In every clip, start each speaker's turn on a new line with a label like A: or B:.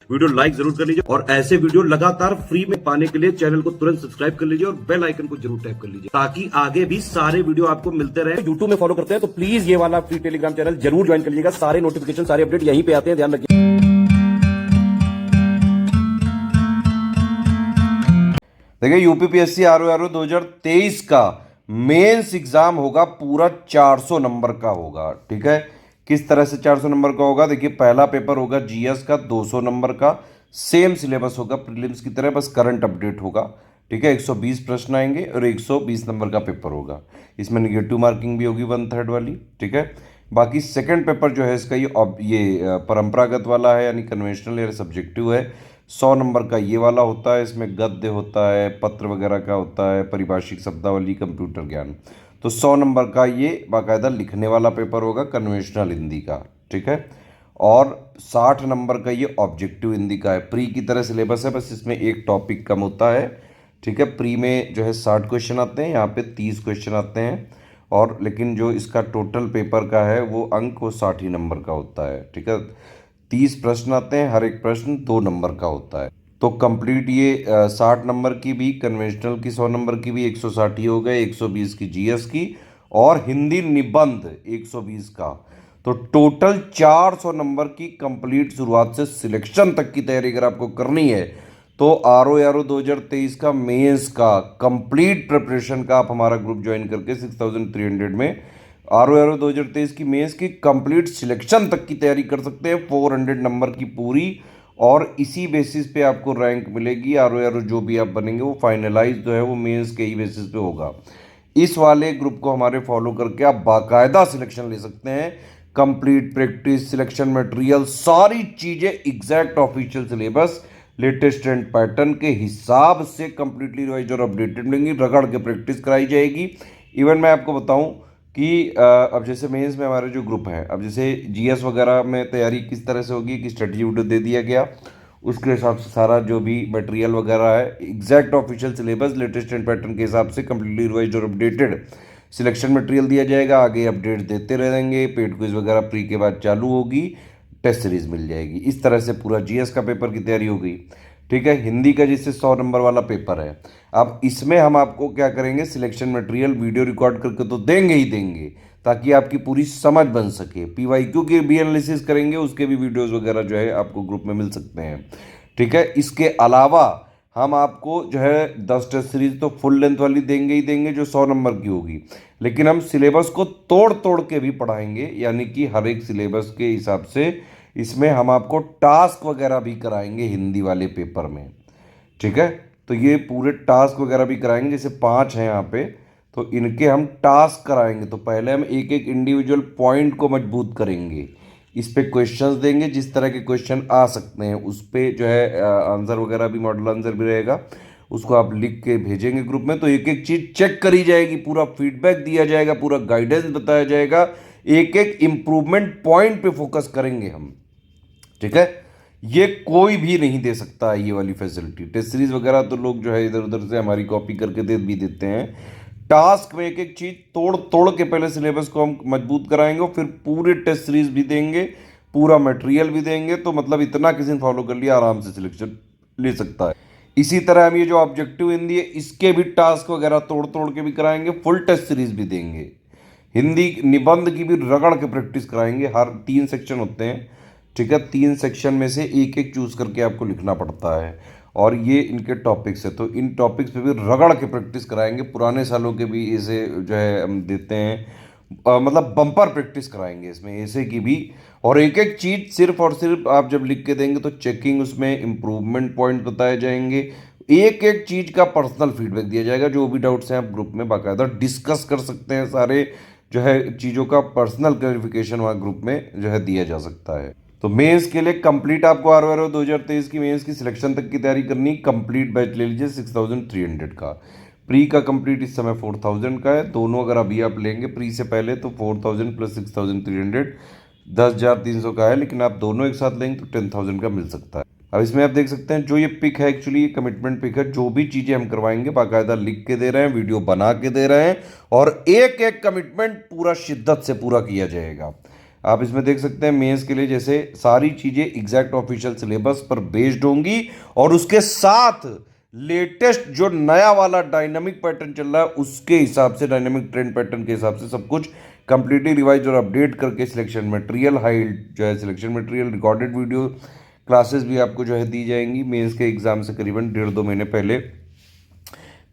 A: Video like जरूर कर लीजिए और ऐसे वीडियो लगातार फ्री में पाने के लिए चैनल को तुरंत सब्सक्राइब कर लीजिए और बेल आइकन को जरूर टैप कर लीजिए ताकि आगे भी सारे वीडियो आपको मिलते रहे। यूट्यूब में फॉलो करते हैं तो प्लीज ये वाला फ्री टेलीग्राम चैनल जरूर ज्वाइन कर लीजिएगा। सारे नोटिफिकेशन सारे अपडेट यहीं पे आते हैं, ध्यान रखिए।
B: देखिए यूपीपीएससी आरओ 2023 का मेंस एग्जाम होगा, पूरा 400 नंबर का होगा। ठीक है, किस तरह से 400 नंबर का होगा? देखिए पहला पेपर होगा जीएस का 200 नंबर का, सेम सिलेबस होगा प्रीलिम्स की तरह, बस करंट अपडेट होगा। ठीक है, 120 प्रश्न आएंगे और 120 नंबर का पेपर होगा। इसमें निगेटिव मार्किंग भी होगी 1/3 वाली। ठीक है, बाकी सेकंड पेपर जो है इसका ये परंपरागत वाला है, यानी कन्वेंशनल या सब्जेक्टिव है। 100 नंबर का ये वाला होता है, इसमें गद्य होता है, पत्र वगैरह का होता है, परिभाषिक शब्दावली, कंप्यूटर ज्ञान। तो 100 नंबर का ये बाकायदा लिखने वाला पेपर होगा कन्वेंशनल हिंदी का। ठीक है, और 60 नंबर का ये ऑब्जेक्टिव हिंदी का है। प्री की तरह सिलेबस है, बस इसमें एक टॉपिक कम होता है। ठीक है, प्री में जो है 60 क्वेश्चन आते हैं, यहाँ पे 30 क्वेश्चन आते हैं, और लेकिन जो इसका टोटल पेपर का है वो अंक वो 60 ही नंबर का होता है। ठीक है, 30 प्रश्न आते हैं, हर एक प्रश्न 2 नंबर का होता है। तो कंप्लीट ये 60 नंबर की भी, कन्वेंशनल की 100 नंबर की भी 160 ही हो गए, 120 की जीएस की और हिंदी निबंध 120 का। तो टोटल 400 नंबर की कंप्लीट शुरुआत से सिलेक्शन तक की तैयारी अगर आपको करनी है तो आरओ 2023 का मेंस का कंप्लीट प्रिपरेशन का आप हमारा ग्रुप ज्वाइन करके 6300 में आरओ 2023 की मेंस की कंप्लीट सिलेक्शन तक की तैयारी कर सकते हैं, 400 नंबर की पूरी। और इसी बेसिस पे आपको रैंक मिलेगी। आरओ जो भी आप बनेंगे वो फाइनलाइज जो है वो मेंस के ही बेसिस पे होगा। इस वाले ग्रुप को हमारे फॉलो करके आप बाकायदा सिलेक्शन ले सकते हैं। कंप्लीट प्रैक्टिस, सिलेक्शन मटेरियल, सारी चीज़ें exact official syllabus, latest and pattern के हिसाब से कंप्लीटली रिवाइज और अपडेटेड मिलेंगी। रगड़ के प्रैक्टिस कराई जाएगी। इवन मैं आपको बताऊं कि अब जैसे मेंस में हमारे जो ग्रुप हैं, अब जैसे जीएस वगैरह में तैयारी किस तरह से होगी कि स्ट्रेटजी वीडियो दे दिया गया, उसके हिसाब से सारा जो भी मटेरियल वगैरह है exact official syllabus, latest and pattern के हिसाब से कंप्लीटली रिवाइज और अपडेटेड सिलेक्शन मटेरियल दिया जाएगा। आगे अपडेट देते रहेंगे, पेड क्विज वगैरह प्री के बाद चालू होगी, टेस्ट सीरीज मिल जाएगी। इस तरह से पूरा जीएस का पेपर की तैयारी हो गई। ठीक है, हिंदी का जिससे 100 नंबर वाला पेपर है, अब इसमें हम आपको क्या करेंगे, सिलेक्शन मटेरियल वीडियो रिकॉर्ड करके तो देंगे ही देंगे ताकि आपकी पूरी समझ बन सके। पीवाईक्यू की भी एनालिसिस करेंगे, उसके भी वीडियोस वगैरह जो है आपको ग्रुप में मिल सकते हैं। ठीक है, इसके अलावा हम आपको जो है 10 टेस्ट सीरीज तो फुल लेंथ वाली देंगे ही देंगे जो 100 नंबर की होगी, लेकिन हम सिलेबस को तोड़ तोड़ के भी पढ़ाएंगे, यानी कि हर एक सिलेबस के हिसाब से इसमें हम आपको टास्क वगैरह भी कराएंगे हिंदी वाले पेपर में। ठीक है, तो ये पूरे टास्क वगैरह भी कराएंगे, जैसे 5 हैं यहाँ पे, तो इनके हम टास्क कराएंगे। तो पहले हम एक एक इंडिविजुअल पॉइंट को मजबूत करेंगे, इस पे क्वेश्चंस देंगे, जिस तरह के क्वेश्चन आ सकते हैं उस पे जो है आंसर वगैरह भी, मॉडल आंसर भी रहेगा, उसको आप लिख के भेजेंगे ग्रुप में। तो एक एक चीज़ चेक करी जाएगी, पूरा फीडबैक दिया जाएगा, पूरा गाइडेंस बताया जाएगा, एक एक इम्प्रूवमेंट पॉइंट पे फोकस करेंगे हम। ठीक है, ये कोई भी नहीं दे सकता है ये वाली फैसिलिटी। टेस्ट सीरीज वगैरह तो लोग जो है इधर उधर से हमारी कॉपी करके दे भी देते हैं। टास्क में एक एक चीज तोड़ तोड़ के पहले सिलेबस को हम मजबूत कराएंगे और फिर पूरे टेस्ट सीरीज भी देंगे, पूरा मटेरियल भी देंगे। तो मतलब इतना किसी ने फॉलो कर लिया आराम से सिलेक्शन ले सकता है। इसी तरह हम ये जो ऑब्जेक्टिव हिंदी है इसके भी टास्क वगैरह तोड़ तोड़ के भी कराएंगे, फुल टेस्ट सीरीज भी देंगे। हिंदी निबंध की भी रगड़ के प्रैक्टिस कराएंगे। हर 3 सेक्शन होते हैं। ठीक है, 3 सेक्शन में से एक एक चूज करके आपको लिखना पड़ता है और ये इनके टॉपिक्स है। तो इन टॉपिक्स पे भी रगड़ के प्रैक्टिस कराएंगे। पुराने सालों के भी ऐसे जो है हम देते हैं, मतलब बम्पर प्रैक्टिस कराएंगे इसमें ऐसे की भी। और एक एक चीज़ सिर्फ और सिर्फ आप जब लिख के देंगे तो चेकिंग, उसमें इम्प्रूवमेंट पॉइंट बताए जाएंगे, एक एक चीज़ का पर्सनल फीडबैक दिया जाएगा। जो भी डाउट्स हैं आप ग्रुप में बाकायदा डिस्कस कर सकते हैं, सारे जो है चीज़ों का पर्सनल क्लैरिफिकेशन वहाँ ग्रुप में जो है दिया जा सकता है। तो मेंस के लिए कंप्लीट आपको आरओ 2023 की मेंस की सिलेक्शन तक की तैयारी करनी, कंप्लीट बैच ले लीजिए 6300 का। प्री का कंप्लीट इस समय 4000 का है। दोनों अगर अभी आप लेंगे प्री से पहले तो 4000 प्लस 6300 10,300 का है, लेकिन आप दोनों एक साथ लेंगे तो 10,000 का मिल सकता है। अब इसमें आप देख सकते हैं जो ये पिक है, एक्चुअली ये कमिटमेंट पिक है। जो भी चीज़ें हम करवाएंगे बाकायदा लिख के दे रहे हैं, वीडियो बना के दे रहे हैं और एक एक कमिटमेंट पूरा शिद्दत से पूरा किया जाएगा। आप इसमें देख सकते हैं मेंस के लिए जैसे सारी चीज़ें एग्जैक्ट ऑफिशियल सिलेबस पर बेस्ड होंगी और उसके साथ लेटेस्ट जो नया वाला डायनामिक पैटर्न चल रहा है उसके हिसाब से, डायनामिक ट्रेंड पैटर्न के हिसाब से सब कुछ कंप्लीटली रिवाइज और अपडेट करके सिलेक्शन मटेरियल हाइड जो है selection material recorded video classes भी आपको जो है दी जाएंगी। मेंस के एग्जाम से करीबन 1.5-2 महीने पहले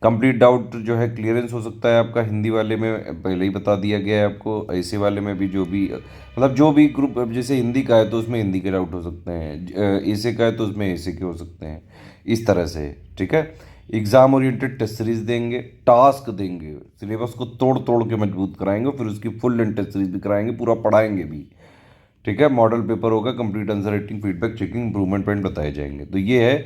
B: कंप्लीट डाउट जो है क्लियरेंस हो सकता है आपका। हिंदी वाले में पहले ही बता दिया गया है आपको, ऐसे वाले में भी जो भी मतलब जो भी ग्रुप, अब जैसे हिंदी का है तो उसमें हिंदी के डाउट हो सकते हैं, ऐसे का है तो उसमें ऐसे के हो सकते हैं, इस तरह से। ठीक है, एग्जाम ओरिएंटेड टेस्ट सीरीज देंगे, टास्क देंगे, सिलेबस को तोड़ तोड़ के मजबूत कराएंगे, फिर उसकी फुल लेंथ टेस्ट सीरीज भी कराएंगे, पूरा पढ़ाएंगे भी। ठीक है, मॉडल पेपर होगा, complete answer writing, feedback, checking, improvement point बताए जाएंगे। तो ये है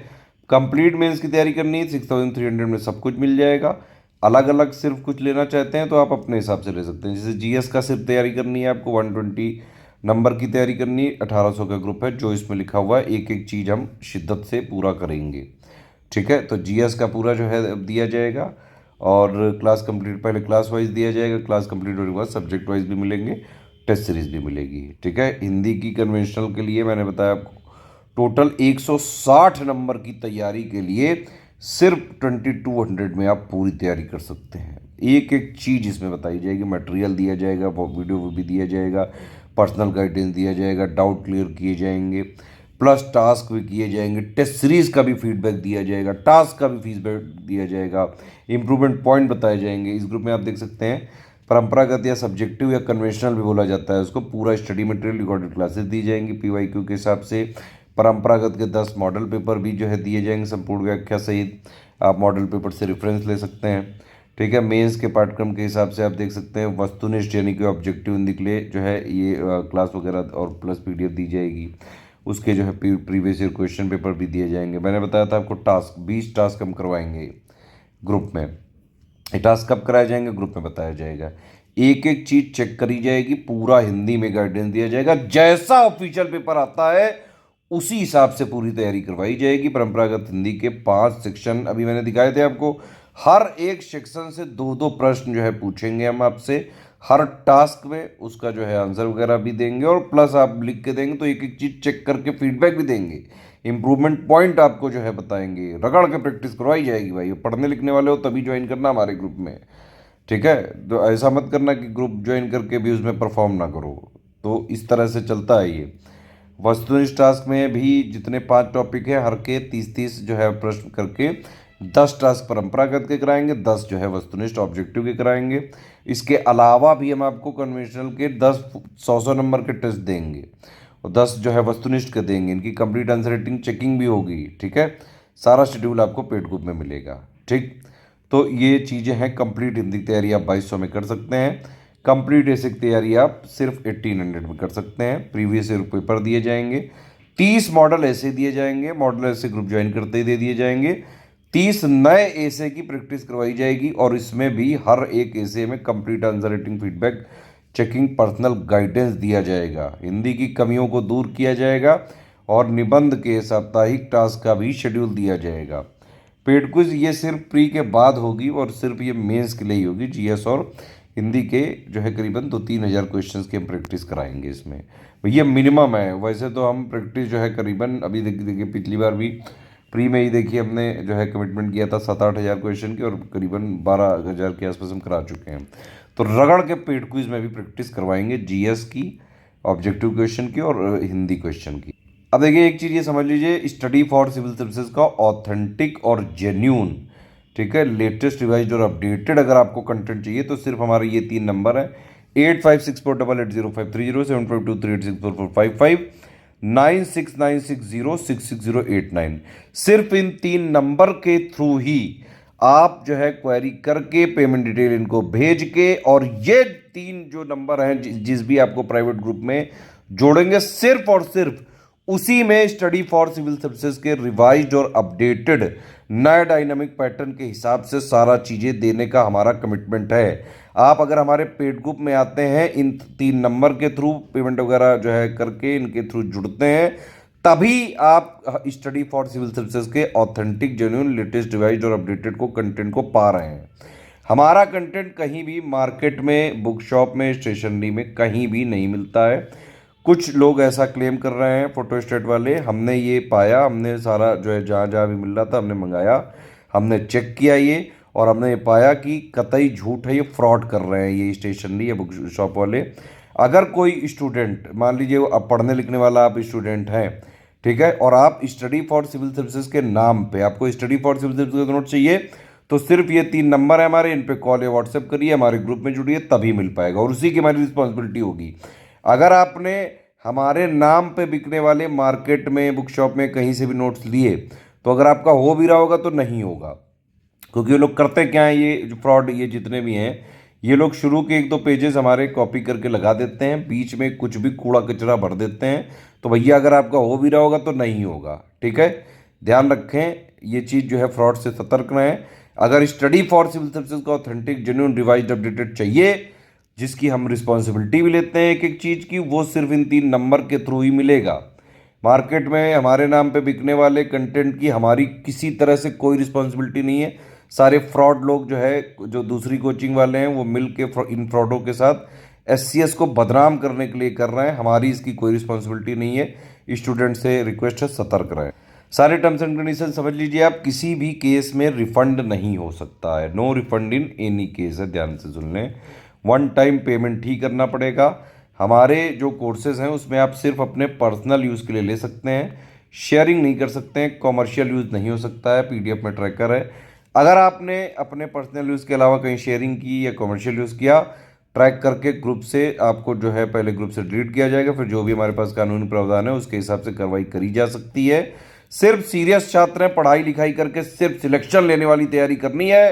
B: कंप्लीट मेंस की तैयारी करनी है 6300 में सब कुछ मिल जाएगा। अलग अलग सिर्फ कुछ लेना चाहते हैं तो आप अपने हिसाब से ले सकते हैं। जैसे जीएस का सिर्फ तैयारी करनी है आपको, 120 नंबर की तैयारी करनी है, 1800 का ग्रुप है जो इसमें लिखा हुआ है, एक एक चीज़ हम शिद्दत से पूरा करेंगे। ठीक है, तो जीएस का पूरा जो है दिया जाएगा और क्लास कंप्लीट पहले क्लास वाइज दिया जाएगा, क्लास कंप्लीट होने के बाद सब्जेक्ट वाइज भी मिलेंगे, टेस्ट सीरीज भी मिलेगी। ठीक है, हिंदी की कन्वेंशनल के लिए मैंने बताया आपको टोटल 160 नंबर की तैयारी के लिए सिर्फ 2200 में आप पूरी तैयारी कर सकते हैं। एक एक चीज़ इसमें बताई जाएगी, मटेरियल दिया जाएगा, वीडियो भी दिया जाएगा, पर्सनल गाइडेंस दिया जाएगा, डाउट क्लियर किए जाएंगे, प्लस टास्क भी किए जाएंगे, टेस्ट सीरीज का भी फीडबैक दिया जाएगा, टास्क का भी फीडबैक दिया जाएगा, इंप्रूवमेंट पॉइंट बताए जाएंगे। इस ग्रुप में आप देख सकते हैं परंपरागत या सब्जेक्टिव या कन्वेंशनल भी बोला जाता है उसको, पूरा स्टडी मटेरियल रिकॉर्डेड क्लासेस दी जाएंगी पीवाईक्यू के हिसाब से। परंपरागत के 10 मॉडल पेपर भी जो है दिए जाएंगे संपूर्ण व्याख्या सहित, आप मॉडल पेपर से रेफरेंस ले सकते हैं। ठीक है, मेंस के पाठ्यक्रम के हिसाब से आप देख सकते हैं वस्तुनिष्ठ यानी कि ऑब्जेक्टिव हिंदी के लिए जो है ये क्लास वगैरह और प्लस पीडीएफ दी जाएगी, उसके जो है प्रीवियस ईयर क्वेश्चन पेपर भी दिए जाएंगे। मैंने बताया था आपको टास्क 20 टास्क हम करवाएंगे ग्रुप में, ये टास्क कब कराए जाएंगे ग्रुप में बताया जाएगा। एक एक चीज चेक करी जाएगी, पूरा हिंदी में गाइडेंस दिया जाएगा, जैसा ऑफिशियल पेपर आता है उसी हिसाब से पूरी तैयारी करवाई जाएगी। परंपरागत हिंदी के 5 सेक्शन अभी मैंने दिखाए थे आपको, हर एक सेक्शन से 2-2 प्रश्न जो है पूछेंगे हम आपसे हर टास्क में, उसका जो है आंसर वगैरह भी देंगे और प्लस आप लिख के देंगे तो एक एक चीज चेक करके फीडबैक भी देंगे, इंप्रूवमेंट पॉइंट आपको जो है बताएंगे, रगड़ के प्रैक्टिस करवाई जाएगी। भाई पढ़ने लिखने वाले हो तभी ज्वाइन करना हमारे ग्रुप में। ठीक है, तो ऐसा मत करना कि ग्रुप ज्वाइन करके भी उसमें परफॉर्म ना करो। तो इस तरह से चलता है ये। वस्तुनिष्ठ टास्क में भी जितने 5 टॉपिक है हर के 30-30 जो है प्रश्न करके 10 टास्क परंपरागत के कराएंगे, 10 जो है वस्तुनिष्ठ ऑब्जेक्टिव के कराएंगे। इसके अलावा भी हम आपको कन्वेंशनल के 10 100 नंबर के टेस्ट देंगे और 10 जो है वस्तुनिष्ठ के देंगे। इनकी कंप्लीट आंसर राइटिंग चेकिंग भी होगी। ठीक है, सारा शेड्यूल आपको पेड ग्रुप में मिलेगा। ठीक, तो ये चीज़ें हैं। कंप्लीट हिंदी की तैयारी आप 2200 में कर सकते हैं, कंप्लीट ऐसे की तैयारी आप सिर्फ 1800 में कर सकते हैं। प्रीवियस ईयर पेपर दिए जाएंगे, 30 मॉडल ऐसे दिए जाएंगे, मॉडल ऐसे ग्रुप ज्वाइन करते ही दे दिए जाएंगे, 30 नए ऐसे की प्रैक्टिस करवाई जाएगी और इसमें भी हर एक ऐसे में complete answer writing, feedback, checking, personal guidance दिया जाएगा। हिंदी की कमियों को दूर किया जाएगा और निबंध के साप्ताहिक टास्क का भी शेड्यूल दिया जाएगा। पेड क्विज ये सिर्फ प्री के बाद होगी और सिर्फ ये मेंस के लिए ही होगी। जीएस और हिंदी के जो है करीबन 2-3 हज़ार क्वेश्चन की हम प्रैक्टिस कराएंगे इसमें, ये मिनिमम है। वैसे तो हम प्रैक्टिस जो है करीबन अभी देखिए पिछली बार भी प्री में ही देखिए हमने जो है कमिटमेंट किया था 7-8 हज़ार क्वेश्चन की और करीबन 12 हज़ार के आसपास हम करा चुके हैं। तो रगड़ के पेड क्विज में भी प्रैक्टिस करवाएंगे जीएस की, ऑब्जेक्टिव क्वेश्चन की और हिंदी क्वेश्चन की। अब देखिए एक चीज़ ये समझ लीजिए, स्टडी फॉर सिविल सर्विसेज का ऑथेंटिक और जेन्यून, ठीक है, लेटेस्ट रिवाइज्ड और अपडेटेड अगर आपको कंटेंट चाहिए तो सिर्फ हमारे ये 3 नंबर हैं 8564880530, 7523864455, 9696066089। सिर्फ इन 3 नंबर के थ्रू ही आप जो है क्वेरी करके पेमेंट डिटेल इनको भेज के, और ये 3 जो नंबर हैं जिस भी आपको प्राइवेट ग्रुप में जोड़ेंगे, सिर्फ और सिर्फ उसी में स्टडी फॉर सिविल सर्विसेज के रिवाइज्ड और अपडेटेड नए डायनामिक पैटर्न के हिसाब से सारा चीज़ें देने का हमारा कमिटमेंट है। आप अगर हमारे पेड ग्रुप में आते हैं, इन 3 नंबर के थ्रू पेमेंट वगैरह जो है करके इनके थ्रू जुड़ते हैं, तभी आप स्टडी फॉर सिविल सर्विसेज के ऑथेंटिक, जेन्युइन, लेटेस्ट, रिवाइज्ड और अपडेटेड को कंटेंट को पा रहे हैं। हमारा कंटेंट कहीं भी मार्केट में, बुक शॉप में, स्टेशनरी में कहीं भी नहीं मिलता है। कुछ लोग ऐसा क्लेम कर रहे हैं फोटोस्टेट वाले, हमने ये पाया, हमने सारा जो है जहाँ जहाँ भी मिल रहा था हमने मंगाया, हमने चेक किया ये, और हमने ये पाया कि कतई झूठ है, ये फ्रॉड कर रहे हैं ये स्टेशनरी या बुक शॉप वाले। अगर कोई स्टूडेंट, मान लीजिए वो अब पढ़ने लिखने वाला आप स्टूडेंट हैं, ठीक है, और आप स्टडी फॉर सिविल सर्विसेज के नाम पे आपको स्टडी फॉर सिविल सर्विसेज का नोट चाहिए, तो सिर्फ ये 3 नंबर है हमारे, इन पे कॉल या व्हाट्सएप करिए, हमारे ग्रुप में जुड़िए, तभी मिल पाएगा, और उसी की हमारी रिस्पॉन्सिबिलिटी होगी। अगर आपने हमारे नाम पे बिकने वाले मार्केट में, बुक शॉप में कहीं से भी नोट्स लिए, तो अगर आपका हो भी रहा होगा तो नहीं होगा, क्योंकि ये लोग करते क्या है, ये जो फ्रॉड, ये जितने भी हैं, ये लोग शुरू के 1-2 पेजेस हमारे कॉपी करके लगा देते हैं, बीच में कुछ भी कूड़ा कचरा भर देते हैं। तो भैया अगर आपका हो भी रहा होगा तो नहीं होगा, ठीक है, ध्यान रखें, ये चीज़ जो है फ्रॉड से सतर्क रहें। अगर स्टडी फॉर सिविल सर्विसेज का ऑथेंटिक जेन्युइन रिवाइज्ड अपडेटेड चाहिए, जिसकी हम रिस्पॉन्सिबिलिटी भी लेते हैं एक एक चीज़ की, वो सिर्फ इन 3 नंबर के थ्रू ही मिलेगा। मार्केट में हमारे नाम पे बिकने वाले कंटेंट की हमारी किसी तरह से कोई रिस्पॉन्सिबिलिटी नहीं है। सारे फ्रॉड लोग जो है, जो दूसरी कोचिंग वाले हैं, वो मिल के इन फ्रॉडों के साथ SCS को बदनाम करने के लिए कर रहे हैं, हमारी इसकी कोई रिस्पॉन्सिबिलिटी नहीं है। स्टूडेंट से रिक्वेस्ट है, सतर्क रहें। सारे टर्म्स एंड कंडीशन समझ लीजिए आप, किसी भी केस में रिफंड नहीं हो सकता है, no refund in any case है, ध्यान से सुन लें। 1 टाइम पेमेंट ही करना पड़ेगा। हमारे जो कोर्सेज हैं उसमें आप सिर्फ अपने पर्सनल यूज़ के लिए ले सकते हैं, शेयरिंग नहीं कर सकते हैं, कॉमर्शियल यूज़ नहीं हो सकता है, PDF में ट्रैकर है। अगर आपने अपने पर्सनल यूज़ के अलावा कहीं शेयरिंग की या कॉमर्शियल यूज़ किया, ट्रैक करके ग्रुप से आपको जो है पहले ग्रुप से डिलीट किया जाएगा, फिर जो भी हमारे पास कानूनी प्रावधान है उसके हिसाब से कार्रवाई करी जा सकती है। सिर्फ सीरियस छात्र हैं, पढ़ाई लिखाई करके सिर्फ सिलेक्शन लेने वाली तैयारी करनी है,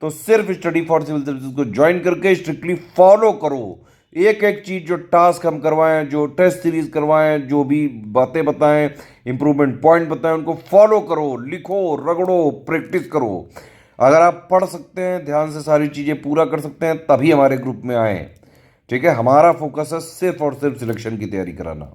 B: तो सिर्फ स्टडी फॉर सिविल सर्विसेज को ज्वाइन करके स्ट्रिक्टली फॉलो करो। एक एक चीज़, जो टास्क हम करवाएं, जो टेस्ट सीरीज करवाएं, जो भी बातें बताएं, इंप्रूवमेंट पॉइंट बताएं, उनको फॉलो करो, लिखो, रगड़ो, प्रैक्टिस करो। अगर आप पढ़ सकते हैं, ध्यान से सारी चीज़ें पूरा कर सकते हैं, तभी हमारे ग्रुप में आएँ, ठीक है। हमारा फोकस है सिर्फ और सिर्फ सिलेक्शन की तैयारी कराना।